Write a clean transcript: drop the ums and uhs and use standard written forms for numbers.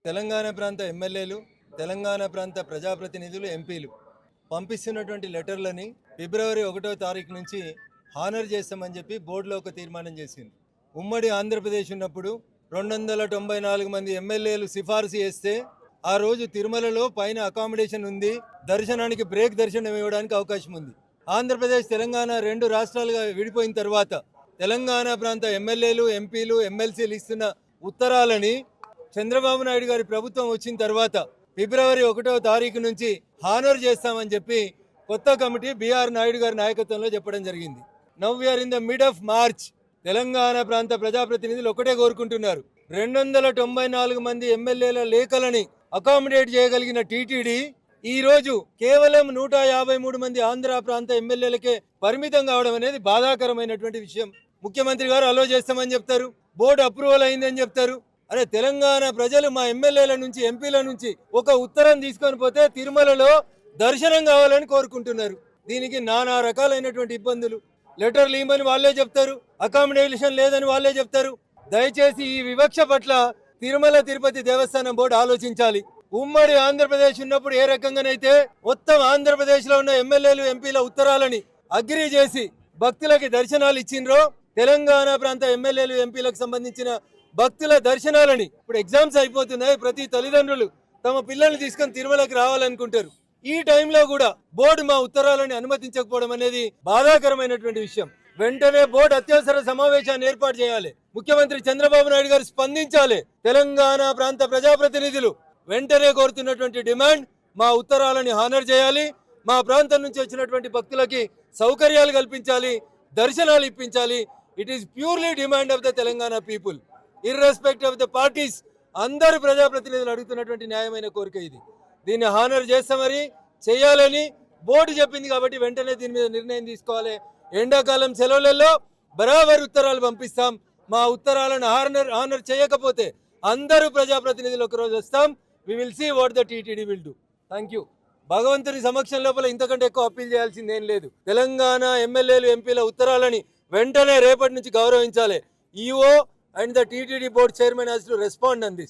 తెలంగాణ ప్రాంత ఎమ్మెల్యేలు, తెలంగాణ ప్రాంత ప్రజాప్రతినిధులు, ఎంపీలు పంపిస్తున్నటువంటి లెటర్లని ఫిబ్రవరి 1వ తారీఖు నుంచి హానర్ చేస్తామని చెప్పి బోర్డులో ఒక తీర్మానం చేసింది. ఉమ్మడి ఆంధ్రప్రదేశ్ ఉన్నప్పుడు 294 మంది ఎమ్మెల్యేలు సిఫార్సు చేస్తే ఆ రోజు తిరుమలలో పైన అకామిడేషన్ ఉంది, దర్శనానికి బ్రేక్ దర్శనం ఇవ్వడానికి అవకాశం ఉంది. ఆంధ్రప్రదేశ్ తెలంగాణ 2 రాష్ట్రాలుగా విడిపోయిన తర్వాత తెలంగాణ ప్రాంత ఎమ్మెల్యేలు, ఎంపీలు, ఎమ్మెల్సీలు ఇస్తున్న ఉత్తరాలని చంద్రబాబు నాయుడు గారి ప్రభుత్వం వచ్చిన తర్వాత ఫిబ్రవరి 1వ తారీఖు నుంచి హానర్ చేస్తామని చెప్పి కొత్త కమిటీ బిఆర్ నాయుడు గారి నాయకత్వంలో చెప్పడం జరిగింది. Now we are in the mid of March. Telangana ప్రాంత ప్రజాప్రతినిధులు ఒకటే కోరుకుంటున్నారు, 294 మంది ఎమ్మెల్యేల లేఖలని అకామిడేట్ చేయగలిగిన టీటీడీ ఈ రోజు కేవలం 153 మంది ఆంధ్ర ప్రాంత ఎమ్మెల్యేలకే పరిమితం కావడం అనేది బాధాకరమైనటువంటి విషయం. ముఖ్యమంత్రి గారు అలో చేస్తామని చెప్తారు, బోర్డు అప్రూవల్ అయిందని చెప్తారు. అరే, తెలంగాణ ప్రజలు మా ఎమ్మెల్యేల నుంచి, ఎంపీల నుంచి ఒక ఉత్తరం తీసుకొని పోతే తిరుమలలో దర్శనం కావాలని కోరుకుంటున్నారు. దీనికి నానా రకాలైనటువంటి ఇబ్బందులు. లెటర్లు ఇవ్వమని వాళ్ళే చెప్తారు, అకామిడేషన్ లేదని వాళ్ళే చెప్తారు. దయచేసి ఈ వివక్ష పట్ల తిరుమల తిరుపతి దేవస్థానం బోర్డు ఆలోచించాలి. ఉమ్మడి ఆంధ్రప్రదేశ్ ఉన్నప్పుడు ఏ రకంగానైతే మొత్తం ఆంధ్రప్రదేశ్ లో ఉన్న ఎమ్మెల్యేలు, ఎంపీల ఉత్తరాలని అగ్రీ చేసి భక్తులకి దర్శనాలు ఇచ్చిండ్రో, తెలంగాణ ప్రాంత ఎమ్మెల్యేలు, ఎంపీలకు సంబంధించిన భక్తుల దర్శనాలని ఇప్పుడు ఎగ్జామ్స్ అయిపోతున్నాయి. ప్రతి తల్లిదండ్రులు తమ పిల్లల్ని తీసుకొని తిరుమలకి రావాలనుకుంటారు. ఈ టైంలో కూడా బోర్డు మా ఉత్తరాలని అనుమతించకపోవడం అనేది బాధాకరమైనటువంటి విషయం. వెంటనే బోర్డు అత్యవసర సమావేశాన్ని ఏర్పాటు చేయాలి. ముఖ్యమంత్రి చంద్రబాబు నాయుడు గారు స్పందించాలి. తెలంగాణ ప్రాంత ప్రజాప్రతినిధులు వెంటనే కోరుతున్నటువంటి డిమాండ్, మా ఉత్తరాలని హానర్ చేయాలి, మా ప్రాంతం నుంచి వచ్చినటువంటి భక్తులకి సౌకర్యాలు కల్పించాలి, దర్శనాలు ఇప్పించాలి. It is purely demand of the Telangana people, irrespective of the parties. అందరు ప్రజాప్రతినిధులు అడుగుతున్నటువంటి న్యాయమైన కోరిక ఇది. దీన్ని హానర్ చేస్తే మరి చేయాలని బోర్డు చెప్పింది కాబట్టి వెంటనే దీని మీద నిర్ణయం తీసుకోవాలి. ఎండాకాలం సెలవులలో బరాబర్ ఉత్తరాలు పంపిస్తాం. మా ఉత్తరాలను హానర్ చేయకపోతే అందరూ ప్రజాప్రతినిధులు ఒకరోజు వస్తాం. We will see what the TTD will do. Thank you. భగవంతుని సమక్షం లోపల ఇంతకంటే ఎక్కువ అప్పీల్ చేయాల్సింది ఏం లేదు. తెలంగాణ ఎమ్మెల్యేలు, ఎంపీల ఉత్తరాలని వెంటనే రేపటి నుంచి గౌరవించాలి. EO and the TTD board chairman has to respond on this.